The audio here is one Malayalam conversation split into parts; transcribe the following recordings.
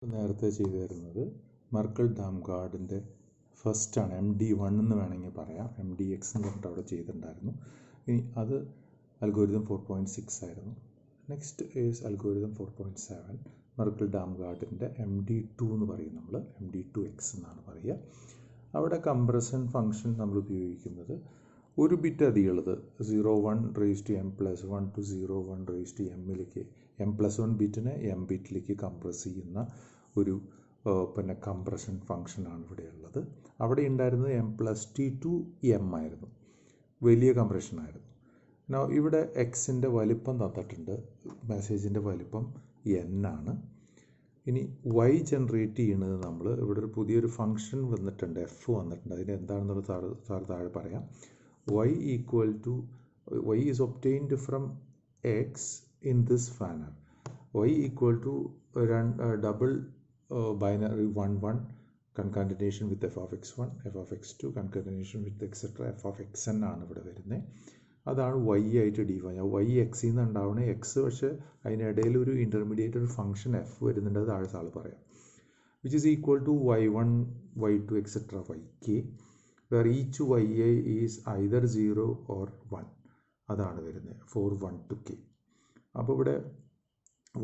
നേരത്തെ ചെയ്തിരുന്നത് മെർക്കൽ ഡാം ഗാർഡിൻ്റെ ഫസ്റ്റാണ്, MD1 എന്ന് വേണമെങ്കിൽ പറയാം. MDX എന്ന് പറഞ്ഞിട്ട് അവിടെ ചെയ്തിട്ടുണ്ടായിരുന്നു. ഇനി അത് അൽഗോരിതം 4.6 ആയിരുന്നു. നെക്സ്റ്റ് ഈസ് അൽഗോരിതം 4.7, മെർക്കൽ ഡാം ഗാർഡിൻ്റെ MD2 എന്ന് പറയും. നമ്മൾ MD2X എന്നാണ് പറയുക. അവിടെ കംപ്രഷൻ ഫംഗ്ഷൻ നമ്മൾ ഉപയോഗിക്കുന്നത് ഒരു ബിറ്റ് അധികമുള്ളത് 0.1 raised to m+1 to 0.1 raised to m-ലേക്ക് m+1 ബിറ്റിനെ m ബിറ്റിലേക്ക് കംപ്രസ് ചെയ്യുന്ന ഒരു കംപ്രഷൻ ഫംഗ്ഷനാണ് ഇവിടെ ഉള്ളത്. അവിടെ ഉണ്ടായിരുന്നത് m+t to m ആയിരുന്നു, വലിയ കംപ്രഷനായിരുന്നു. ഇവിടെ എക്സിൻ്റെ വലിപ്പം തന്നിട്ടുണ്ട്, മെസ്സേജിൻ്റെ വലിപ്പം n ആണ്. ഇനി y ജനറേറ്റ് ചെയ്യുന്നത് നമ്മൾ ഇവിടെ ഒരു പുതിയൊരു ഫംഗ്ഷൻ വന്നിട്ടുണ്ട്, f വന്നിട്ടുണ്ട്. അതിന് എന്താണെന്നുള്ളത് സാർ താഴെ പറയാം. y is obtained from x in this manner. y equal to double binary 1 concatenation with f of x1, f of x2 concatenation with etc. f of xn ആണ് ഇവിടെ വരുന്നത്. അതാണ് y ആയിട്ട് ഡിഫൈൻ. y x നിന്ന് ഉണ്ടാവുന്ന x, പക്ഷേ അതിനിടയിൽ ഒരു ഇൻ്റർമീഡിയറ്റ് ഒരു ഫംഗ്ഷൻ f വരുന്നുണ്ട്, താഴെ ആൾ പറയാം. Which is equal to y1 y2 etc. yk, where each yi is either 0 or 1. അതാണ് വരുന്നത് for 1 to k. അപ്പോൾ ഇവിടെ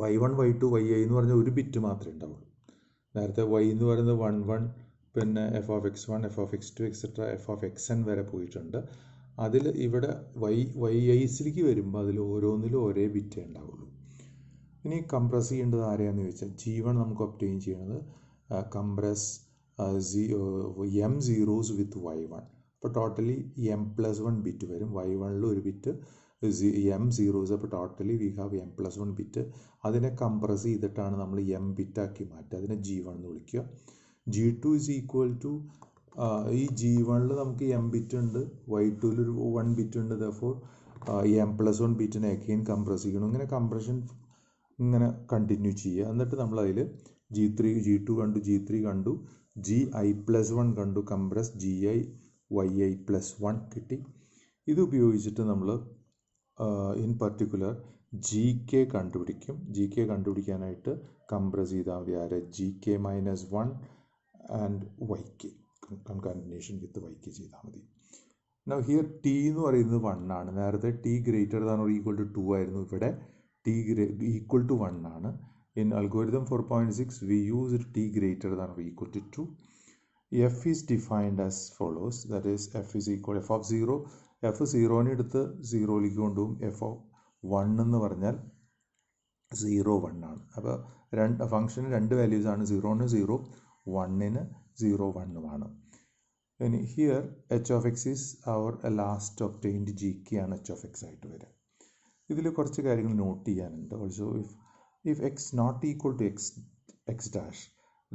y1 y2 yi എന്ന് പറഞ്ഞാൽ ഒരു ബിറ്റ് മാത്രമേ ഉണ്ടാവുള്ളൂ. നേരത്തെ y എന്ന് പറയുന്നത് 1 പിന്നെ f of x1 f of x2 etc. f of xn വരെ പോയിട്ടുണ്ട്. അതിൽ ഇവിടെ yiലേക്ക് വരുമ്പോൾ അതിൽ ഓരോന്നിലും ഒരേ ബിറ്റേ ഉണ്ടാവുള്ളൂ. ഇനി കംപ്രസ് ചെയ്യേണ്ടത് ആരെയാണെന്ന് ചോദിച്ചാൽ G1 നമുക്ക് ഒബ്റ്റെയിൻ ചെയ്യണത് കംപ്രസ് m zeros വിത്ത് y1. അപ്പോൾ ടോട്ടലി m+1 ബിറ്റ് വരും. y1 ഒരു ബിറ്റ്, m zeros. അപ്പോൾ totally we have m+1 bit. അതിനെ കംപ്രസ് ചെയ്തിട്ടാണ് നമ്മൾ m ബിറ്റാക്കി മാറ്റുക. അതിനെ G1 എന്ന് വിളിക്കുക. G2 ഈസ് ഈക്വൽ ടു ഈ G1 നമുക്ക് m ബിറ്റ് ഉണ്ട്, y2 ഒരു 1 ബിറ്റ് ഉണ്ട്. ദെർഫോർ m+1 ബിറ്റിനെ അഗെയിൻ കംപ്രസ് ചെയ്യണം. ഇങ്ങനെ കംപ്രഷൻ ഇങ്ങനെ കണ്ടിന്യൂ ചെയ്യുക. എന്നിട്ട് നമ്മൾ അതിൽ G2 കണ്ടു, G3 കണ്ടു, Gi+1 കണ്ടു, കംപ്രസ് yi+1 കിട്ടി. ഇത് ഉപയോഗിച്ചിട്ട് നമ്മൾ ഇൻ പർട്ടിക്കുലർ gk കണ്ടുപിടിക്കും. gk കണ്ടുപിടിക്കാനായിട്ട് കംപ്രസ് ചെയ്താൽ മതി. ആരെ? gk-1 and yk, concatenation with yk ചെയ്താൽ മതി. നൗ ഹിയർ t എന്ന് പറയുന്നത് 1 ആണ്. നേരത്തെ t greater than or equal to 2 ആയിരുന്നു. ഇവിടെ t ഈക്വൽ ടു 1 ആണ്. In algorithm 4.6 we used t greater than or equal to 2. f is defined as follows, that is f is equal f of 0, f 0 എടുത്ത് 0ലേക്ക് കൊണ്ടുപോകും. f of 1 എന്ന് പറഞ്ഞാൽ 0 1 ആണ്. അപ്പോൾ ഫംഗ്ഷന് രണ്ട് വാല്യൂസ് ആണ്, 0 0, 1 0 1 ആണ്. ഇനി here h of x is our last obtained gk ആണ് h of x ആയിട്ട് വരിക. ഇതിൽ കുറച്ച് കാര്യങ്ങൾ നോട്ട് ചെയ്യാനുണ്ട്. Also if x not equal to x dash,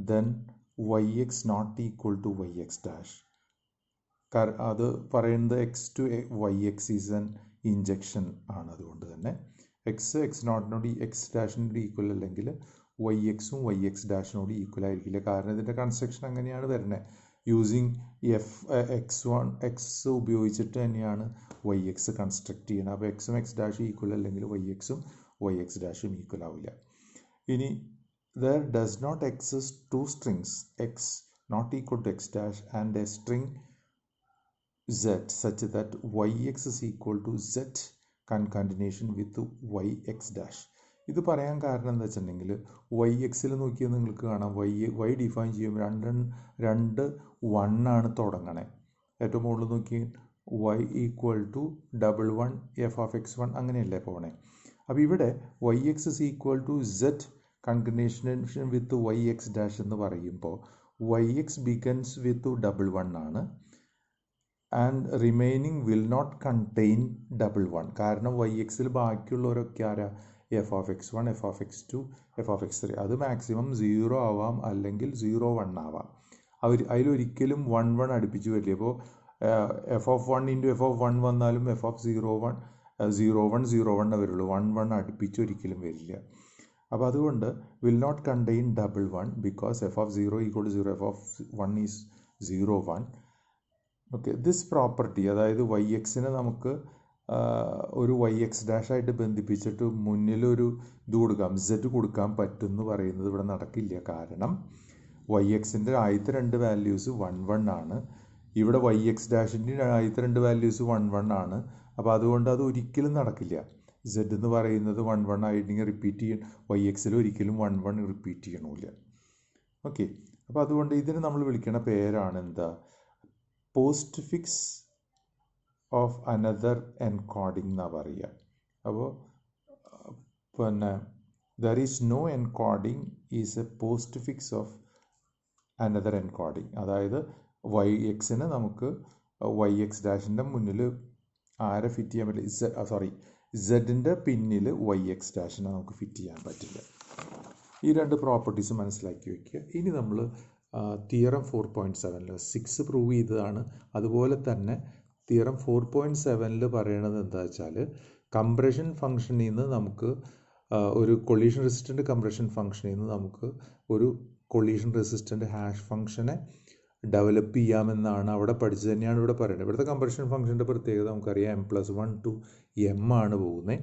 then yx not equal to yx dash. അത് പറയുന്നത് x to yx is an injection ആണ്. അതുകൊണ്ട് തന്നെ x നോട്ടിനോട് x ഡാഷിനോട് ഈക്വൽ അല്ലെങ്കിൽ yxും yx ഡാഷിനോട് ഈക്വൽ ആയിരിക്കില്ല. കാരണം ഇതിൻ്റെ കൺസ്ട്രക്ഷൻ അങ്ങനെയാണ് വരുന്നത്. യൂസിങ് x ഉപയോഗിച്ചിട്ട് തന്നെയാണ് yx കൺസ്ട്രക്ട് ചെയ്യുന്നത്. അപ്പോൾ എക്സും x ഡാഷും ഈക്വൽ അല്ലെങ്കിൽ yxും yx ഡാഷും ഈക്വൽ ആവില്ല. ഇനി there does not exist two strings x not equal to x dash and a string z such that yx is equal to z concatenation with yx dash. ഇത് പറയാൻ കാരണം എന്താ വെച്ചിട്ടുണ്ടെങ്കിൽ yxൽ നോക്കിയാൽ നിങ്ങൾക്ക് കാണാം y ഡിഫൈൻ ചെയ്യുമ്പോൾ രണ്ട് 1 ആണ് തുടങ്ങണേ. ഏറ്റവും മുകളിൽ നോക്കി y equal to 1 f of x1 അങ്ങനെയല്ലേ പോകണേ. അപ്പോൾ ഇവിടെ yx is equal to z concatenation with yx dash എന്ന് പറയുമ്പോൾ yx begins with 1 ആണ് and remaining will not contain 1. കാരണം yxൽ ബാക്കിയുള്ളവരൊക്കെ ആരാ? f of x1, f of x2, f of x3. അത് മാക്സിമം 0 ആവാം അല്ലെങ്കിൽ 0 1 ആവാം. അതിലൊരിക്കലും 1 1 അടുപ്പിച്ച് വരില്ല. ഇപ്പോൾ f of 1 into f of 1 വന്നാലും f of 0 1 0 1 വരുള്ളൂ. 1 1 അടുപ്പിച്ച് ഒരിക്കലും വരില്ല. അപ്പോൾ അതുകൊണ്ട് വിൽ നോട്ട് കണ്ടെയ്ൻ 1 ബിക്കോസ് f of 0 equal to 0, f of 1 is 0 1. Okay, this property, അതായത് yxനെ നമുക്ക് ഒരു വൈ എക്സ് ഡാഷ് ആയിട്ട് ബന്ധിപ്പിച്ചിട്ട് മുന്നിലൊരു ഇത് കൊടുക്കാം, Z കൊടുക്കാൻ പറ്റുമെന്ന് പറയുന്നത് ഇവിടെ നടക്കില്ല. കാരണം വൈ എക്സിൻ്റെ ആദ്യത്തെ രണ്ട് വാല്യൂസ് 1 1 ആണ്, ഇവിടെ വൈ എക്സ് ഡാഷിൻ്റെ ആദ്യത്തെ രണ്ട് വാല്യൂസ് 1 1 ആണ്. അപ്പോൾ അതുകൊണ്ട് അത് ഒരിക്കലും നടക്കില്ല. Z എന്ന് പറയുന്നത് 1 1 ആയിട്ടുണ്ടെങ്കിൽ റിപ്പീറ്റ് ചെയ്യണം, വൈ എക്സിൽ ഒരിക്കലും 1 1 റിപ്പീറ്റ് ചെയ്യണമില്ല. ഓക്കെ, അപ്പോൾ അതുകൊണ്ട് ഇതിന് നമ്മൾ വിളിക്കുന്ന പേരാണ് എന്താ, postfix of another encoding എന്നാണ് പറയുക. അപ്പോൾ പിന്നെ there is no encoding is a postfix of another encoding. അതായത് വൈ എക്സിന് നമുക്ക് വൈ എക്സ് ഡാഷിൻ്റെ മുന്നിൽ ആരെ ഫിറ്റ് ചെയ്യാൻ പറ്റില്ല, സെഡിൻ്റെ പിന്നിൽ വൈ എക്സ് ഡാഷിനെ നമുക്ക് ഫിറ്റ് ചെയ്യാൻ പറ്റില്ല. ഈ രണ്ട് പ്രോപ്പർട്ടീസ് മനസ്സിലാക്കി വയ്ക്കുക. ഇനി നമ്മൾ തിയറം 4.7 6 പ്രൂവ് ചെയ്തതാണ്. അതുപോലെ തന്നെ തിയറം 4.7 പറയണത് എന്താ വെച്ചാൽ, കംപ്രഷൻ ഫംഗ്ഷനിൽ നിന്ന് നമുക്ക് ഒരു കൊളീഷൻ റെസിസ്റ്റൻ്റ് കംപ്രഷൻ ഫംഗ്ഷനിൽ നിന്ന് നമുക്ക് ഒരു കൊളീഷൻ റെസിസ്റ്റൻ്റ് ഹാഷ് ഫംഗ്ഷനെ ഡെവലപ്പ് ചെയ്യാമെന്നാണ് അവിടെ പഠിച്ചത് തന്നെയാണ് ഇവിടെ പറയുന്നത്. ഇവിടുത്തെ കംപ്രഷൻ ഫംഗ്ഷൻ്റെ പ്രത്യേകത നമുക്കറിയാം, m+1 to m ആണ് പോകുന്നത്.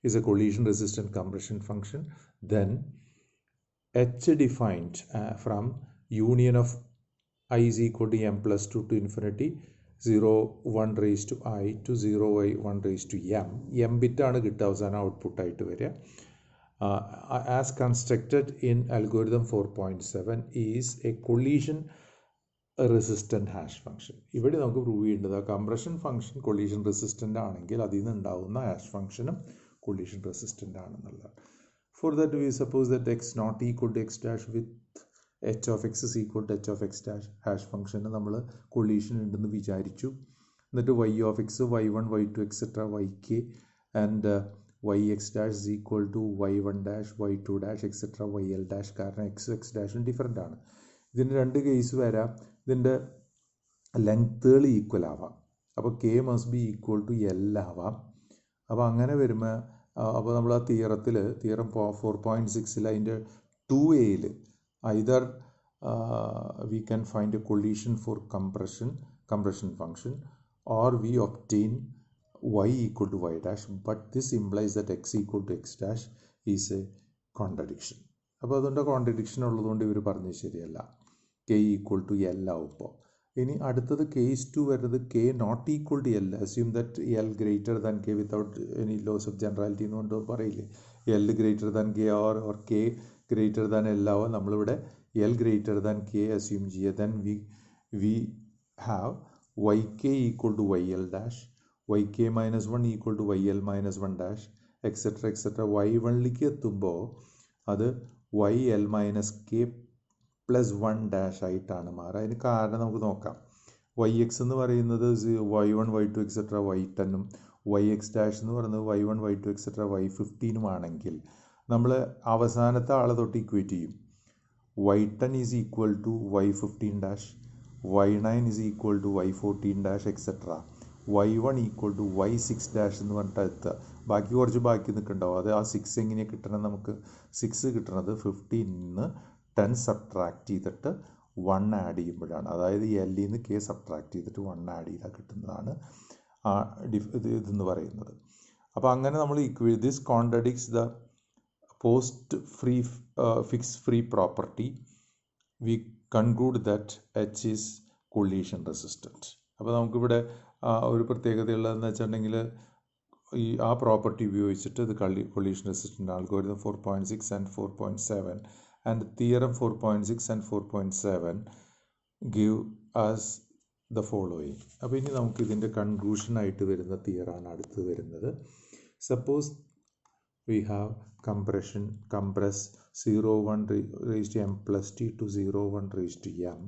is a collision resistant compression function. Then H defined from union of I is equal to m+2 to infinity 0 1 raised to I to 0 1 raised to m bit ആണ് കിട്ടുക അവസാനം ഔട്ട്പുട്ട് ആയിട്ട് വരിക. As constructed in algorithm 4.7 is a collision resistant hash function. ഇവിടെ നമുക്ക് പ്രൂവ് ചെയ്യേണ്ടത് കംപ്രഷൻ ഫംഗ്ഷൻ കൊളീഷൻ റെസിസ്റ്റൻ്റ് ആണെങ്കിൽ അതിൽ നിന്ന് ഉണ്ടാകുന്ന ഹാഷ് ഫംഗ്ഷനും കൊളീഷൻ റെസിസ്റ്റൻ്റ് ആണെന്നുള്ളതാണ്. For that we suppose that X not equal to X dash with H of X is equal to H of X dash. Hash ഫംഗ്ഷന് നമ്മൾ കൊളീഷൻ ഉണ്ടെന്ന് വിചാരിച്ചു. എന്നിട്ട് Y of X y1 y2 etcetera yk and Y X dash is equal to y1 dash y2 dash etcetera yl dash. കാരണം എക്സ് ഡാഷും ഡിഫറൻ്റ് ആണ്. ഇതിന് രണ്ട് കേസ് വരാം. ഇതിൻ്റെ ലെങ്ത്തുകൾ ഈക്വൽ ആവാം. അപ്പോൾ K must be equal to L ആവാം. അപ്പോൾ അങ്ങനെ വരുമ്പോൾ അപ്പോൾ നമ്മൾ ആ തിയറം 4.6 അതിൻ്റെ 2a either we can find a collision for compression function or we obtain y equal to y dash, but this implies that x equal to x dash is a contradiction. അപ്പോൾ അതുകൊണ്ട് കോൺട്രഡിക്ഷൻ ഉള്ളതുകൊണ്ട് ഇവർ പറഞ്ഞത് ശരിയല്ല. കെ ഈക്വൽ ടു എൽ ആവുമ്പോൾ ഇനി അടുത്തത് കേസ് 2 വരുന്നത് K not equal to L. Assume that L greater than K without any loss of generality എന്നുകൊണ്ട് പറയില്ലേ, L greater than K or K greater than L ആവുക. നമ്മളിവിടെ L greater than K assume ചെയ്യുക. Then we have Y K equal to Y L dash, Y K -1 equal to Y L -1 dash etcetera Y 1ലേക്ക് എത്തുമ്പോൾ അത് Y L minus K +1 dash ആയിട്ടാണ് മാറുക. അതിന് കാരണം നമുക്ക് നോക്കാം. വൈ എക്സ് എന്ന് പറയുന്നത് y1 y2 etcetera y10 Y X dash എന്ന് പറയുന്നത് y1 y2 എക്സെട്ര y15 ആണെങ്കിൽ നമ്മൾ അവസാനത്തെ ആളെ തൊട്ട് ഇക്വേറ്റ് ചെയ്യും. y10 is equal to y15 dash, y9 is equal to y14 dash etcetera, y1 equal to y6 dash എന്ന് പറഞ്ഞിട്ട് എത്തുക. ബാക്കി നിൽക്കുന്നുണ്ടാവും. അത് ആ 6 എങ്ങനെയാണ് കിട്ടണം, നമുക്ക് 6 കിട്ടണത് 15 10 സബ്ട്രാക്ട് ചെയ്തിട്ട് 1 ആഡ് ചെയ്യുമ്പോഴാണ്. അതായത് എല്ലിൽ നിന്ന് കെ സബ്ട്രാക്ട് ചെയ്തിട്ട് 1 ആഡ് ചെയ്താൽ കിട്ടുന്നതാണ് ഇതെന്ന് പറയുന്നത്. അപ്പോൾ അങ്ങനെ നമ്മൾ this contradicts the post fix free property. V conclude that H is collision resistant. അപ്പോൾ നമുക്കിവിടെ ഒരു പ്രത്യേകതയുള്ളതെന്ന് വെച്ചിട്ടുണ്ടെങ്കിൽ ആ പ്രോപ്പർട്ടി ഉപയോഗിച്ചിട്ട് ഇത് collision resistant algorithm 4.6 and 4.7 and theorem 4.6 and 4.7 give us the following. അപ്പോൾ ഇനി നമുക്ക് ഇതിൻ്റെ കൺക്ലൂഷനായിട്ട് വരുന്ന തിയറാണ് അടുത്ത് വരുന്നത്. Suppose we have compress 0 1 raised to m+t to 0 1 raised to m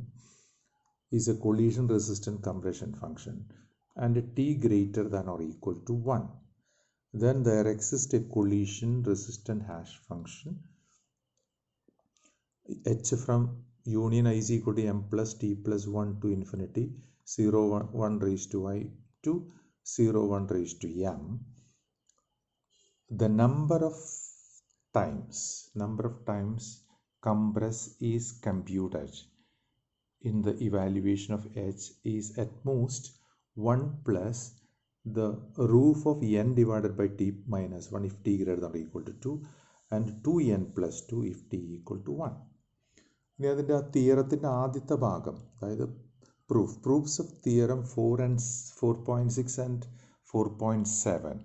is a collision resistant compression function and t greater than or equal to 1. Then there exists a collision resistant hash function h from union I is equal to m+t+1 to infinity 0 1 raised to I to 0 1 raised to m. The number of times compress is computed in the evaluation of h is at most 1 plus the roof of n divided by t minus 1 if t greater than or equal to 2 and 2n plus 2 if t equal to 1. ഇനി അതിൻ്റെ ആ തിയറത്തിൻ്റെ ആദ്യത്തെ ഭാഗം, അതായത് proofs of theorem 4.6 and 4.7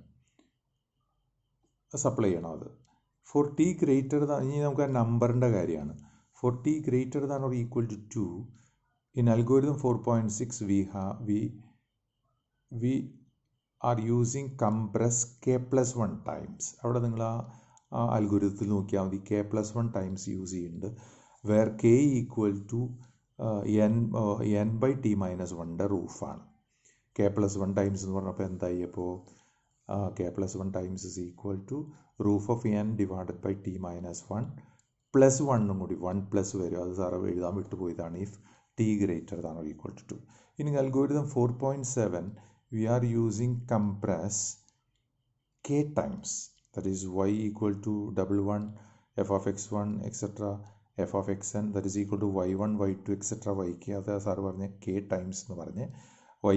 supply ചെയ്യണം. അത് ഫോർ ടി ഗ്രേറ്റർ ദാൻ, ഇനി നമുക്ക് ആ നമ്പറിൻ്റെ കാര്യമാണ്. For T greater than or equal to 2 in algorithm 4.6 we are using compress k plus 1 times. അവിടെ നിങ്ങൾ ആ അൽഗോരിതത്തിൽ നോക്കിയാൽ മതി, k plus 1 ടൈംസ് യൂസ് ചെയ്യുന്നുണ്ട്. Where k equal to n by t minus 1ൻ്റെ റൂഫാണ്. k plus 1 ടൈംസ് എന്ന് പറഞ്ഞപ്പോൾ എന്തായി? അപ്പോൾ k plus 1 ടൈംസ് is equal to roof of n divided by t minus 1 plus 1 കൂടി 1 പ്ലസ് വരും. അത് സാറ് എഴുതാൻ വിട്ടുപോയതാണ്. If t greater than or equal to 2. In algorithm 4.7 we are using compress k times, that is y equal to 11 f of x1 etc f of xn that is equal to y1 y2 etc yk. അത് സാർ പറഞ്ഞ k times എന്ന് പറഞ്ഞ്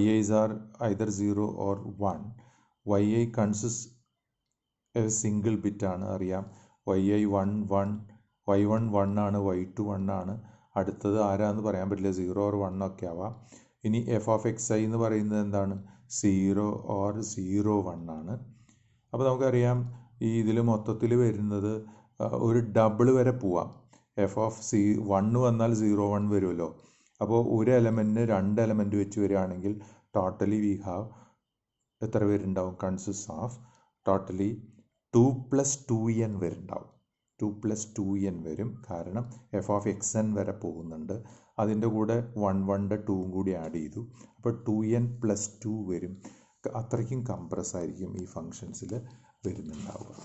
yi's are either 0 or 1. yi consists a single bit ആണ്, അറിയാം. yi 1 1 y1 1 ആണ്, y2 1 ആണ്. അടുത്തത് ആരാന്ന് പറയാൻ പറ്റില്ല, 0 or 1 ഒക്കെ ആവാം. ഇനി എഫ് ഓഫ് എക്സ് ഐ എന്ന് പറയുന്നത് എന്താണ്? 0 or 0 1 ആണ്. അപ്പോൾ നമുക്കറിയാം ഈ ഇതിൽ മൊത്തത്തിൽ വരുന്നത് ഒരു ഡബിൾ വരെ പോവാം. എഫ് ഓഫ് 1 വന്നാൽ 0 1 വരുമല്ലോ. അപ്പോൾ ഒരു എലമെൻറ്റിന് 2 എലമെൻറ്റ് വെച്ച് വരികയാണെങ്കിൽ ടോട്ടലി വി ഹാവ് എത്ര പേരുണ്ടാവും? Consist of totally 2 + 2n വരുന്നുണ്ടാവും. 2 + 2n വരും. കാരണം എഫ് ഓഫ് എക്സ് എൻ വരെ പോകുന്നുണ്ട്. അതിൻ്റെ കൂടെ 1 1ൻ്റെ 2 കൂടി ആഡ് ചെയ്തു. അപ്പോൾ 2n + 2 വരും. അത്രയ്ക്കും കംപ്രസ് ആയിരിക്കും ഈ ഫങ്ഷൻസിൽ വരുന്നുണ്ടാവുക.